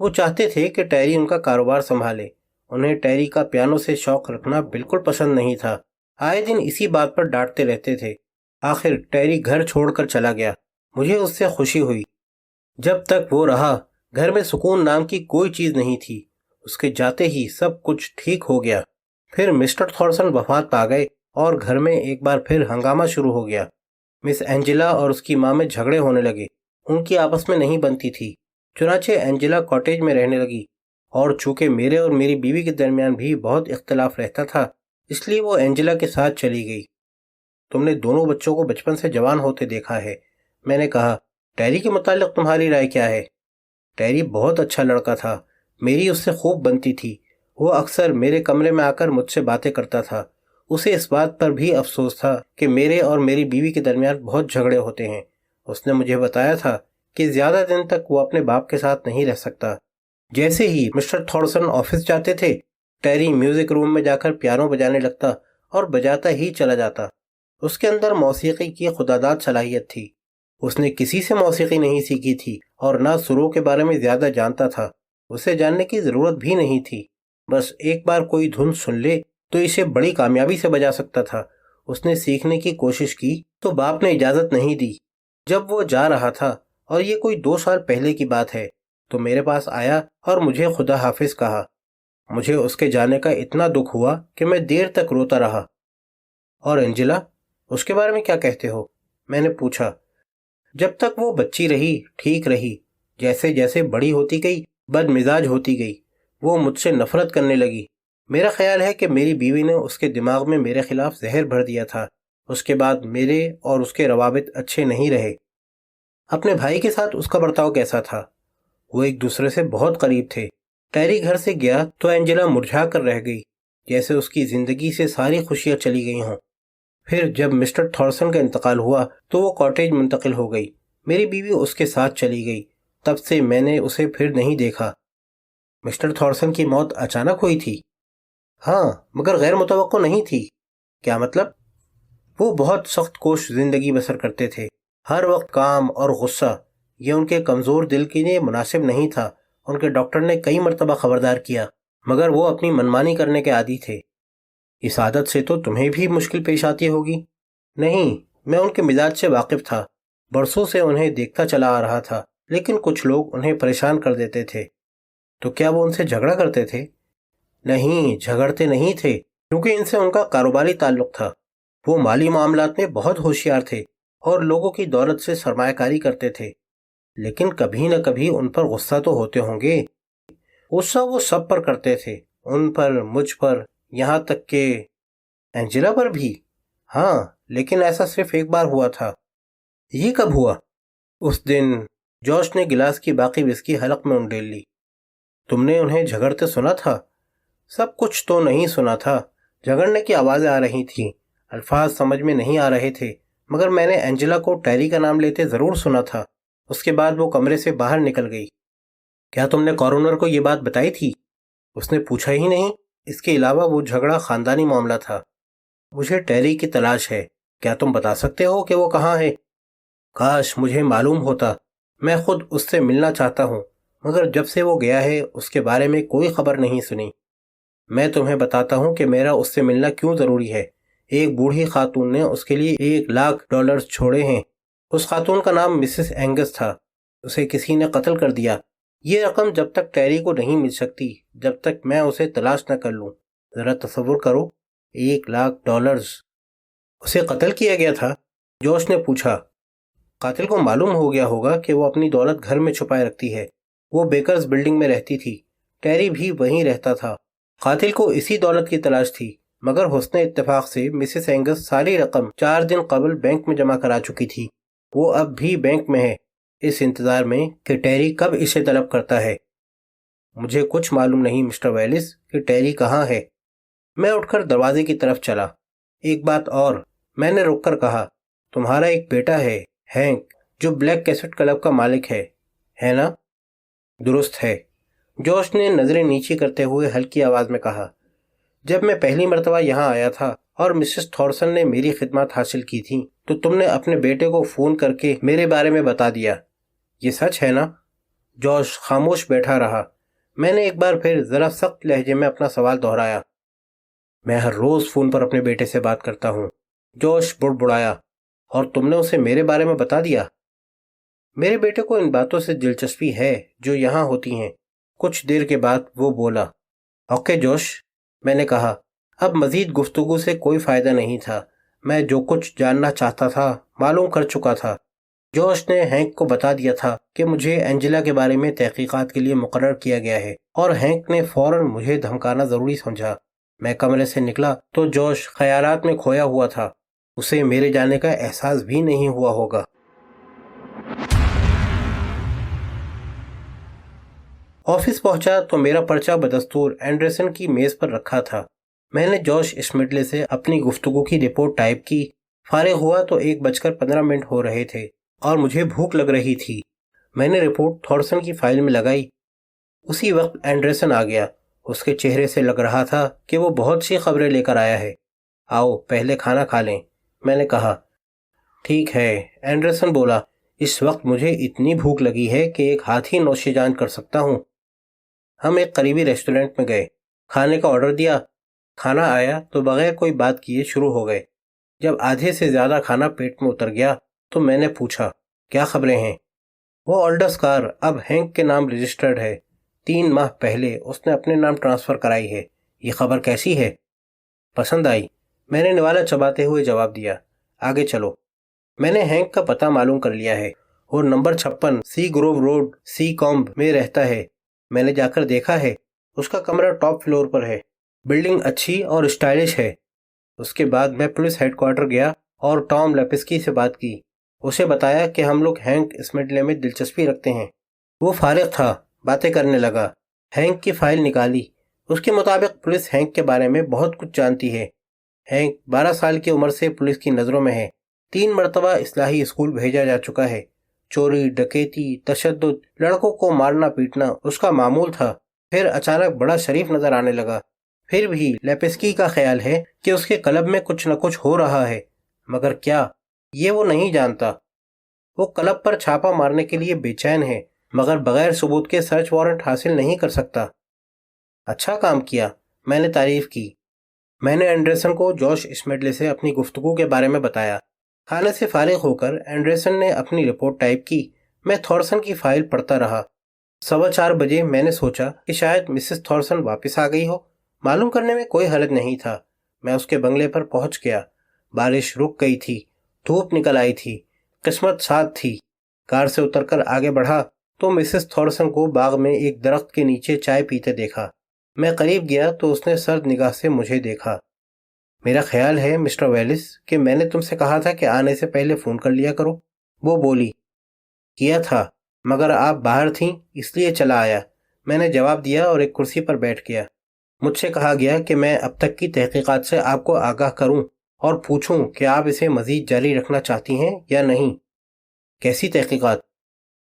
وہ چاہتے تھے کہ ٹیری ان کا کاروبار سنبھالے۔ انہیں ٹیری کا پیانو سے شوق رکھنا بالکل پسند نہیں تھا، آئے دن اسی بات پر ڈانٹتے رہتے تھے۔ آخر ٹیری گھر چھوڑ کر چلا گیا۔ مجھے اس سے خوشی ہوئی۔ جب تک وہ رہا گھر میں سکون نام کی کوئی چیز نہیں تھی۔ اس کے جاتے ہی سب کچھ ٹھیک ہو گیا۔ پھر مسٹر تھارسن وفات پا گئے اور گھر میں ایک بار پھر ہنگامہ شروع ہو گیا۔ مس اینجلا اور اس کی ماں میں جھگڑے ہونے لگے۔ ان کی آپس میں نہیں بنتی تھی، چنانچہ اینجلا کاٹیج میں رہنے لگی، اور چونکہ میرے اور میری بیوی کے درمیان بھی بہت اختلاف رہتا تھا، اس لیے وہ اینجلا کے ساتھ چلی گئی۔ تم نے دونوں بچوں کو بچپن سے جوان ہوتے دیکھا ہے، میں نے کہا۔ ٹیری کے متعلق تمہاری رائے کیا ہے؟ ٹیری بہت اچھا لڑکا تھا، میری اس سے خوب بنتی تھی۔ وہ اکثر میرے کمرے میں آ کر مجھ سے باتیں کرتا تھا۔ اسے اس بات پر بھی افسوس تھا کہ میرے اور میری بیوی کے درمیان بہت جھگڑے ہوتے ہیں۔ اس نے مجھے بتایا تھا کہ زیادہ دن تک وہ اپنے باپ کے ساتھ نہیں رہ سکتا۔ جیسے ہی مسٹر تھارسن آفس جاتے تھے، ٹیری میوزک روم میں جا کر پیانو بجانے لگتا اور بجاتا ہی چلا جاتا۔ اس کے اندر موسیقی کی خداداد صلاحیت تھی۔ اس نے کسی سے موسیقی نہیں سیکھی تھی اور نہ سروں کے بارے میں زیادہ جانتا تھا۔ اسے جاننے کی ضرورت بھی نہیں تھی، بس ایک بار کوئی دھن سن لے تو اسے بڑی کامیابی سے بجا سکتا تھا۔ اس نے سیکھنے کی کوشش کی تو باپ نے اجازت نہیں دی۔ جب وہ جا رہا تھا، اور یہ کوئی 2 سال پہلے کی بات ہے، تو میرے پاس آیا اور مجھے خدا حافظ کہا۔ مجھے اس کے جانے کا اتنا دکھ ہوا کہ میں دیر تک روتا رہا۔ اور اینجلا، اس کے بارے میں کیا کہتے ہو؟ میں نے پوچھا۔ جب تک وہ بچی رہی ٹھیک رہی، جیسے جیسے بڑی ہوتی گئی بد مزاج ہوتی گئی۔ وہ مجھ سے نفرت کرنے لگی۔ میرا خیال ہے کہ میری بیوی نے اس کے دماغ میں میرے خلاف زہر بھر دیا تھا۔ اس کے بعد میرے اور اس کے روابط اچھے نہیں رہے۔ اپنے بھائی کے ساتھ اس کا برتاؤ کیسا تھا؟ وہ ایک دوسرے سے بہت قریب تھے۔ ٹیری گھر سے گیا تو اینجلا مرجھا کر رہ گئی، جیسے اس کی زندگی سے ساری خوشیاں چلی گئی ہوں۔ پھر جب مسٹر تھارسن کا انتقال ہوا تو وہ کاٹیج منتقل ہو گئی۔ میری بیوی اس کے ساتھ چلی گئی۔ تب سے میں نے اسے پھر نہیں دیکھا۔ مسٹر تھارسن کی موت اچانک ہوئی تھی؟ ہاں، مگر غیر متوقع نہیں تھی۔ کیا مطلب؟ وہ بہت سخت کوش زندگی بسر کرتے تھے، ہر وقت کام اور غصہ۔ یہ ان کے کمزور دل کے لیے مناسب نہیں تھا۔ ان کے ڈاکٹر نے کئی مرتبہ خبردار کیا، مگر وہ اپنی منمانی کرنے کے عادی تھے۔ اس عادت سے تو تمہیں بھی مشکل پیش آتی ہوگی؟ نہیں، میں ان کے مزاج سے واقف تھا، برسوں سے انہیں دیکھتا چلا آ رہا تھا، لیکن کچھ لوگ انہیں پریشان کر دیتے تھے۔ تو کیا وہ ان سے جھگڑا کرتے تھے؟ نہیں، جھگڑتے نہیں تھے، کیونکہ ان سے ان کا کاروباری تعلق تھا۔ وہ مالی معاملات میں بہت ہوشیار تھے اور لوگوں کی دولت سے سرمایہ کاری کرتے تھے، لیکن کبھی نہ کبھی ان پر غصہ تو ہوتے ہوں گے۔ غصہ وہ سب پر کرتے تھے، ان پر، مجھ پر، یہاں تک کہ اینجلا پر بھی۔ ہاں، لیکن ایسا صرف ایک بار ہوا تھا۔ یہ کب ہوا؟ اس دن جوش نے گلاس کی باقی وسکی حلق میں انڈیل لی۔ تم نے انہیں جھگڑتے سنا تھا؟ سب کچھ تو نہیں سنا تھا، جھگڑنے کی آوازیں آ رہی تھیں، الفاظ سمجھ میں نہیں آ رہے تھے، مگر میں نے اینجلا کو ٹیری کا نام لیتے ضرور سنا تھا۔ اس کے بعد وہ کمرے سے باہر نکل گئی۔ کیا تم نے کورونر کو یہ بات بتائی تھی؟ اس نے پوچھا ہی نہیں۔ اس کے علاوہ وہ جھگڑا خاندانی معاملہ تھا۔ مجھے ٹیری کی تلاش ہے، کیا تم بتا سکتے ہو کہ وہ کہاں ہے؟ کاش مجھے معلوم ہوتا، میں خود اس سے ملنا چاہتا ہوں، مگر جب سے وہ گیا ہے اس کے بارے میں کوئی خبر نہیں سنی۔ میں تمہیں بتاتا ہوں کہ میرا اس سے ملنا کیوں ضروری ہے۔ ایک بوڑھی خاتون نے اس کے لیے $1,00,000 چھوڑے ہیں۔ اس خاتون کا نام مسز اینگس تھا، اسے کسی نے قتل کر دیا۔ یہ رقم جب تک ٹیری کو نہیں مل سکتی، جب تک میں اسے تلاش نہ کر لوں۔ ذرا تصور کرو، $1,00,000۔ اسے قتل کیا گیا تھا؟ جوش نے پوچھا۔ قاتل کو معلوم ہو گیا ہوگا کہ وہ اپنی دولت گھر میں چھپائے رکھتی ہے۔ وہ بیکرز بلڈنگ میں رہتی تھی، ٹیری بھی وہیں رہتا تھا۔ قاتل کو اسی دولت کی تلاش تھی، مگر حسن اتفاق سے مسز اینگس ساری رقم 4 دن قبل بینک میں جمع کرا چکی تھی۔ وہ اب بھی بینک میں ہے، اس انتظار میں کہ ٹیری کب اسے طلب کرتا ہے۔ مجھے کچھ معلوم نہیں مسٹر ویلس کہ ٹیری کہاں ہے۔ میں اٹھ کر دروازے کی طرف چلا۔ ایک بات اور، میں نے رک کر کہا، تمہارا ایک بیٹا ہے، ہینک، جو بلیک کیسٹ کلب کا مالک ہے نا؟ درست ہے، جوش نے نظریں نیچی کرتے ہوئے ہلکی آواز میں کہا۔ جب میں پہلی مرتبہ یہاں آیا تھا اور مسز تھارسن نے میری خدمات حاصل کی تھیں تو تم نے اپنے بیٹے کو فون کر کے میرے بارے میں بتا دیا۔ یہ سچ ہے نا؟ جوش خاموش بیٹھا رہا۔ میں نے ایک بار پھر ذرا سخت لہجے میں اپنا سوال دہرایا۔ میں ہر روز فون پر اپنے بیٹے سے بات کرتا ہوں، جوش بڑبڑایا۔ اور تم نے اسے میرے بارے میں بتا دیا؟ میرے بیٹے کو ان باتوں سے دلچسپی ہے جو یہاں ہوتی ہیں۔ کچھ دیر کے بعد وہ بولا، اوکے جوش، میں نے کہا۔ اب مزید گفتگو سے کوئی فائدہ نہیں تھا۔ میں جو کچھ جاننا چاہتا تھا معلوم کر چکا تھا۔ جوش نے ہینک کو بتا دیا تھا کہ مجھے اینجلا کے بارے میں تحقیقات کے لیے مقرر کیا گیا ہے، اور ہینک نے فوراً مجھے دھمکانا ضروری سمجھا۔ میں کمرے سے نکلا تو جوش خیالات میں کھویا ہوا تھا۔ اسے میرے جانے کا احساس بھی نہیں ہوا ہوگا۔ آفس پہنچا تو میرا پرچہ بدستور اینڈرسن کی میز پر رکھا تھا۔ میں نے جوش اسمڈلے سے اپنی گفتگو کی رپورٹ ٹائپ کی۔ فارغ ہوا تو 1:15 ہو رہے تھے اور مجھے بھوک لگ رہی تھی۔ میں نے رپورٹ تھارسن کی فائل میں لگائی۔ اسی وقت اینڈرسن آ گیا۔ اس کے چہرے سے لگ رہا تھا کہ وہ بہت سی خبریں لے کر آیا ہے۔ آؤ پہلے کھانا کھا لیں، میں نے کہا۔ ٹھیک ہے، اینڈرسن بولا۔ اس وقت مجھے اتنی بھوک لگی ہے کہ ایک ہاتھ ہی نوش جان کر سکتا ہوں۔ ہم ایک قریبی ریسٹورنٹ میں گئے، کھانے کا آرڈر دیا۔ کھانا آیا تو بغیر کوئی بات کیے شروع ہو گئے۔ جب آدھے سے زیادہ کھانا پیٹ میں اتر گیا تو میں نے پوچھا، کیا خبریں ہیں؟ وہ اولڈس کار اب ہینک کے نام رجسٹرڈ ہے۔ 3 ماہ پہلے اس نے اپنے نام ٹرانسفر کرائی ہے۔ یہ خبر کیسی ہے؟ پسند آئی، میں نے نوالا چباتے ہوئے جواب دیا۔ آگے چلو۔ میں نے ہینک کا پتہ معلوم کر لیا ہے۔ وہ نمبر 56 سی گروو روڈ سی کومب میں رہتا ہے۔ میں نے جا کر دیکھا ہے، اس کا کمرہ ٹاپ فلور پر ہے۔ بلڈنگ اچھی اور اسٹائلش ہے۔ اس کے بعد میں پولیس ہیڈ کوارٹر گیا اور ٹام لیپسکی سے بات کی۔ اسے بتایا کہ ہم لوگ ہینک اسمڈلے میں دلچسپی رکھتے ہیں۔ وہ فارغ تھا، باتیں کرنے لگا۔ ہینک کی فائل نکالی۔ اس کے مطابق پولیس ہینک کے بارے میں بہت کچھ جانتی ہے۔ ہینک 12 سال کی عمر سے پولیس کی نظروں میں ہے۔ 3 مرتبہ اصلاحی اسکول بھیجا جا چکا ہے۔ چوری، ڈکیتی، تشدد، لڑکوں کو مارنا پیٹنا اس کا معمول تھا۔ پھر اچانک بڑا شریف نظر آنے لگا۔ پھر بھی لیپسکی کا خیال ہے کہ اس کے کلب میں کچھ نہ کچھ ہو رہا ہے، مگر کیا، یہ وہ نہیں جانتا۔ وہ کلب پر چھاپا مارنے کے لیے بے چین ہے، مگر بغیر ثبوت کے سرچ وارنٹ حاصل نہیں کر سکتا۔ اچھا کام کیا، میں نے تعریف کی۔ میں نے اینڈرسن کو جوش اسمڈلے سے اپنی گفتگو کے بارے میں بتایا۔ کھانے سے فارغ ہو کر اینڈرسن نے اپنی رپورٹ ٹائپ کی۔ میں تھارسن کی فائل پڑھتا رہا۔ 4:15 بجے میں نے سوچا کہ شاید مسز تھارسن واپس آ گئی ہو۔ معلوم کرنے میں کوئی حرج نہیں تھا۔ میں اس کے بنگلے پر پہنچ گیا۔ بارش رک گئی تھی، دھوپ نکل آئی تھی، قسمت ساتھ تھی۔ کار سے اتر کر آگے بڑھا تو مسز تھارسن کو باغ میں ایک درخت کے نیچے چائے پیتے دیکھا۔ میں قریب گیا تو اس نے سرد نگاہ سے مجھے دیکھا۔ میرا خیال ہے مسٹر ویلس کہ میں نے تم سے کہا تھا کہ آنے سے پہلے فون کر لیا کرو، وہ بولی۔ کیا تھا، مگر آپ باہر تھیں اس لیے چلا آیا، میں نے جواب دیا اور ایک کرسی پر بیٹھ گیا۔ مجھ سے کہا گیا کہ میں اب تک کی تحقیقات سے آپ کو آگاہ کروں اور پوچھوں کہ آپ اسے مزید جاری رکھنا چاہتی ہیں یا نہیں۔ کیسی تحقیقات؟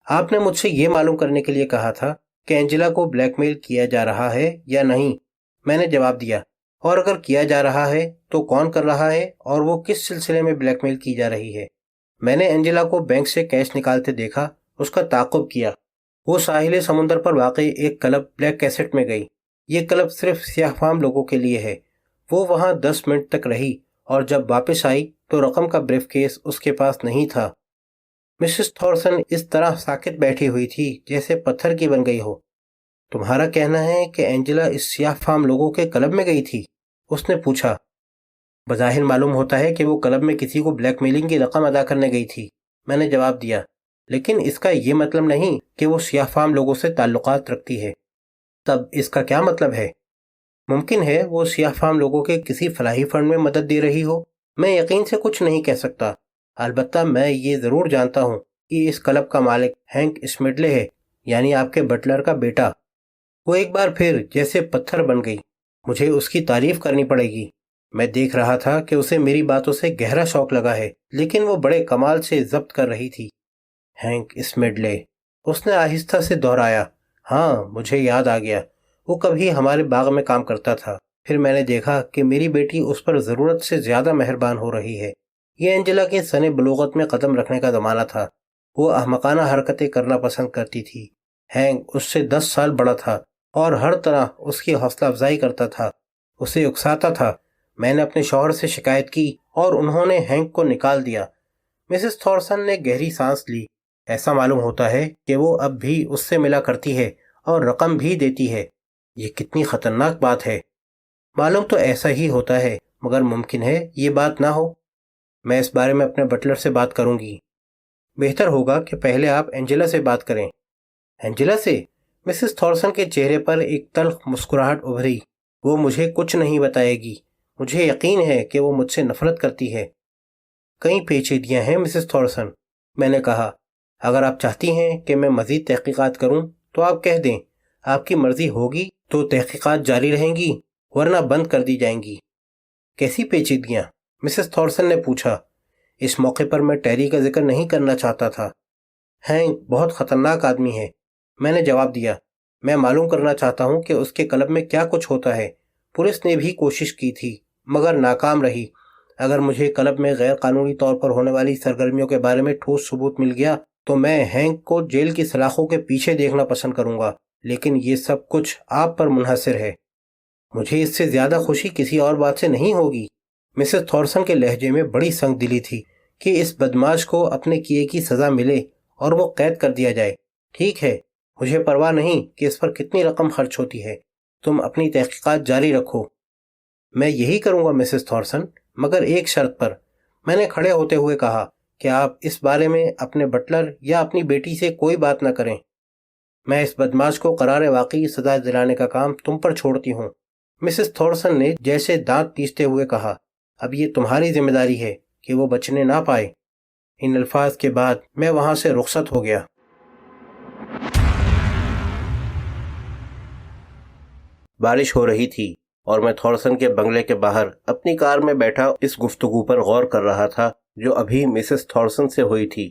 آپ نے مجھ سے یہ معلوم کرنے کے لیے کہا تھا کہ اینجلا کو بلیک میل کیا جا رہا ہے یا نہیں، میں نے جواب دیا، اور اگر کیا جا رہا ہے تو کون کر رہا ہے اور وہ کس سلسلے میں بلیک میل کی جا رہی ہے۔ میں نے اینجلا کو بینک سے کیش نکالتے دیکھا، اس کا تعاقب کیا۔ وہ ساحل سمندر پر واقع ایک کلب بلیک کیسٹ میں گئی۔ یہ کلب صرف سیاہ فام لوگوں کے لیے ہے۔ وہ وہاں 10 منٹ تک رہی اور جب واپس آئی تو رقم کا بریف کیس اس کے پاس نہیں تھا۔ مسز تھارسن اس طرح ساکت بیٹھی ہوئی تھی جیسے پتھر کی بن گئی ہو۔ تمہارا کہنا ہے کہ اینجلا اس سیاہ فام لوگوں کے کلب میں گئی تھی؟ اس نے پوچھا۔ بظاہر معلوم ہوتا ہے کہ وہ کلب میں کسی کو بلیک میلنگ کی رقم ادا کرنے گئی تھی، میں نے جواب دیا، لیکن اس کا یہ مطلب نہیں کہ وہ سیاہ فام لوگوں سے تعلقات رکھتی ہے۔ تب اس کا کیا مطلب ہے؟ ممکن ہے وہ سیاہ فام لوگوں کے کسی فلاحی فنڈ میں مدد دے رہی ہو۔ میں یقین سے کچھ نہیں کہہ سکتا، البتہ میں یہ ضرور جانتا ہوں کہ اس کلب کا مالک ہینک اسمڈلے ہے، یعنی آپ کے بٹلر کا بیٹا۔ وہ ایک بار پھر جیسے پتھر بن گئی۔ مجھے اس کی تعریف کرنی پڑے گی۔ میں دیکھ رہا تھا کہ اسے میری باتوں سے گہرا شوق لگا ہے، لیکن وہ بڑے کمال سے ضبط کر رہی تھی۔ ہینک اسمڈلے، اس نے آہستہ سے دہرایا۔ ہاں، مجھے یاد آ گیا، وہ کبھی ہمارے باغ میں کام کرتا تھا۔ پھر میں نے دیکھا کہ میری بیٹی اس پر ضرورت سے زیادہ مہربان ہو رہی ہے۔ یہ اینجلا کے سن بلوغت میں قدم رکھنے کا زمانہ تھا۔ وہ احمقانہ حرکتیں کرنا پسند کرتی تھی۔ ہینک اس سے 10 سال بڑا تھا اور ہر طرح اس کی حوصلہ افزائی کرتا تھا، اسے اکساتا تھا۔ میں نے اپنے شوہر سے شکایت کی اور انہوں نے ہینک کو نکال دیا۔ مسز تھارسن نے گہری سانس لی۔ ایسا معلوم ہوتا ہے کہ وہ اب بھی اس سے ملا کرتی ہے اور رقم بھی دیتی ہے۔ یہ کتنی خطرناک بات ہے۔ معلوم تو ایسا ہی ہوتا ہے، مگر ممکن ہے یہ بات نہ ہو۔ میں اس بارے میں اپنے بٹلر سے بات کروں گی۔ بہتر ہوگا کہ پہلے آپ اینجلا سے بات کریں۔ اینجلا سے؟ مسز تھارسن کے چہرے پر ایک تلخ مسکراہٹ ابھری۔ وہ مجھے کچھ نہیں بتائے گی۔ مجھے یقین ہے کہ وہ مجھ سے نفرت کرتی ہے۔ کئی پیچیدگیاں ہیں مسز تھارسن، میں نے کہا۔ اگر آپ چاہتی ہیں کہ میں مزید تحقیقات کروں تو آپ کہہ دیں۔ آپ کی مرضی ہوگی تو تحقیقات جاری رہیں گی، ورنہ بند کر دی جائیں گی۔ کیسی پیچیدگیاں؟ مسز تھارسن نے پوچھا۔ اس موقع پر میں ٹیری کا ذکر نہیں کرنا چاہتا تھا۔ ہینک بہت خطرناک آدمی ہے، میں نے جواب دیا۔ میں معلوم کرنا چاہتا ہوں کہ اس کے کلب میں کیا کچھ ہوتا ہے۔ پولیس نے بھی کوشش کی تھی مگر ناکام رہی۔ اگر مجھے کلب میں غیر قانونی طور پر ہونے والی سرگرمیوں کے بارے میں ٹھوس ثبوت مل گیا تو میں ہینک کو جیل کی سلاخوں کے پیچھے دیکھنا پسند کروں گا، لیکن یہ سب کچھ آپ پر منحصر ہے۔ مجھے اس سے زیادہ خوشی کسی اور بات سے نہیں ہوگی۔ مسز تھارسن کے لہجے میں بڑی سنگ دلی تھی کہ اس بدمعاش کو اپنے کیے کی سزا ملے اور وہ قید کر دیا جائے۔ ٹھیک ہے، مجھے پرواہ نہیں کہ اس پر کتنی رقم خرچ ہوتی ہے۔ تم اپنی تحقیقات جاری رکھو۔ میں یہی کروں گا مسز تھارسن، مگر ایک شرط پر، میں نے کھڑے ہوتے ہوئے کہا، کہ آپ اس بارے میں اپنے بٹلر یا اپنی بیٹی سے کوئی بات نہ کریں۔ میں اس بدمعاش کو قرار واقعی سزا دلانے کا کام تم پر چھوڑتی ہوں۔ مسز تھارسن نے جیسے دانت پیستے ہوئے کہا، اب یہ تمہاری ذمہ داری ہے کہ وہ بچنے نہ پائے۔ ان الفاظ کے بعد میں وہاں سے رخصت ہو گیا۔ بارش ہو رہی تھی اور میں تھارسن کے بنگلے کے باہر اپنی کار میں بیٹھا اس گفتگو پر غور کر رہا تھا جو ابھی مسز تھارسن سے ہوئی تھی۔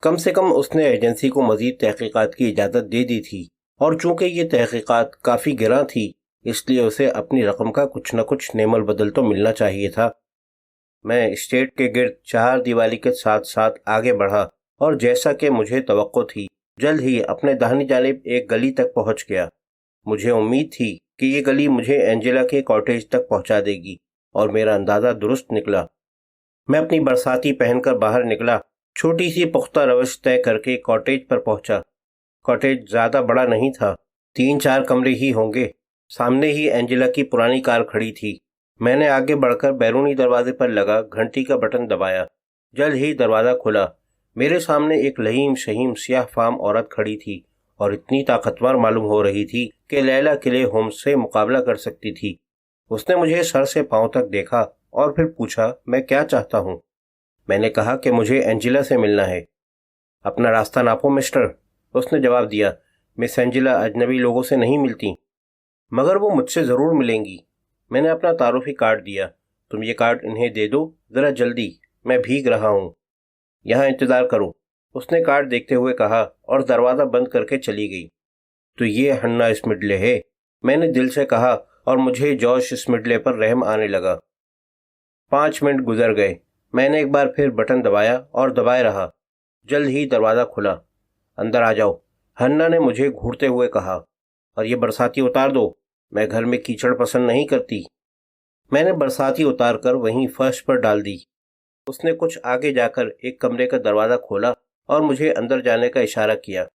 کم سے کم اس نے ایجنسی کو مزید تحقیقات کی اجازت دے دی تھی، اور چونکہ یہ تحقیقات کافی گراں تھی اس لیے اسے اپنی رقم کا کچھ نہ کچھ نعم البدل تو ملنا چاہیے تھا۔ میں اسٹیٹ کے گرد چہار دیوالی کے ساتھ ساتھ آگے بڑھا اور جیسا کہ مجھے توقع تھی جلد ہی اپنے داہنی جانب ایک گلی تک پہنچ گیا۔ مجھے امید تھی کہ یہ گلی مجھے اینجلا کے کاٹیج تک پہنچا دے گی، اور میرا اندازہ درست نکلا۔ میں اپنی برساتی پہن کر باہر نکلا، چھوٹی سی پختہ روش طے کر کے کاٹیج پر پہنچا۔ کاٹیج زیادہ بڑا نہیں تھا، 3-4 کمرے ہی ہوں گے۔ سامنے ہی اینجلا کی پرانی کار کھڑی تھی۔ میں نے آگے بڑھ کر بیرونی دروازے پر لگا گھنٹی کا بٹن دبایا۔ جلد ہی دروازہ کھلا۔ میرے سامنے ایک لہیم شہیم سیاہ فام عورت کھڑی تھی اور اتنی طاقتور معلوم ہو رہی تھی کہ لیلا کلے ہومز سے مقابلہ کر سکتی تھی۔ اس نے مجھے سر سے پاؤں تک دیکھا اور پھر پوچھا میں کیا چاہتا ہوں۔ میں نے کہا کہ مجھے اینجلا سے ملنا ہے۔ اپنا راستہ ناپو مسٹر، اس نے جواب دیا۔ مس اینجلا اجنبی لوگوں سے نہیں ملتی۔ مگر وہ مجھ سے ضرور ملیں گی۔ میں نے اپنا تعارفی کارڈ دیا۔ تم یہ کارڈ انہیں دے دو، ذرا جلدی، میں بھیگ رہا ہوں۔ یہاں انتظار کرو، اس نے کارڈ دیکھتے ہوئے کہا اور دروازہ بند کر کے چلی گئی۔ تو یہ ہننا اسمڈلے ہے، میں نے دل سے کہا، اور مجھے جوش اسمڈلے پر رحم آنے لگا۔ 5 منٹ گزر گئے۔ میں نے ایک بار پھر بٹن دبایا اور دبائے رہا۔ جلد ہی دروازہ کھلا۔ اندر آ جاؤ، ہننا نے مجھے گھورتے ہوئے کہا، اور یہ برساتی اتار دو، میں گھر میں کیچڑ پسند نہیں کرتی۔ میں نے برساتی اتار کر وہیں فرش پر ڈال دی۔ اس نے کچھ آگے جا کر ایک کمرے کا دروازہ کھولا اور مجھے اندر جانے کا اشارہ کیا۔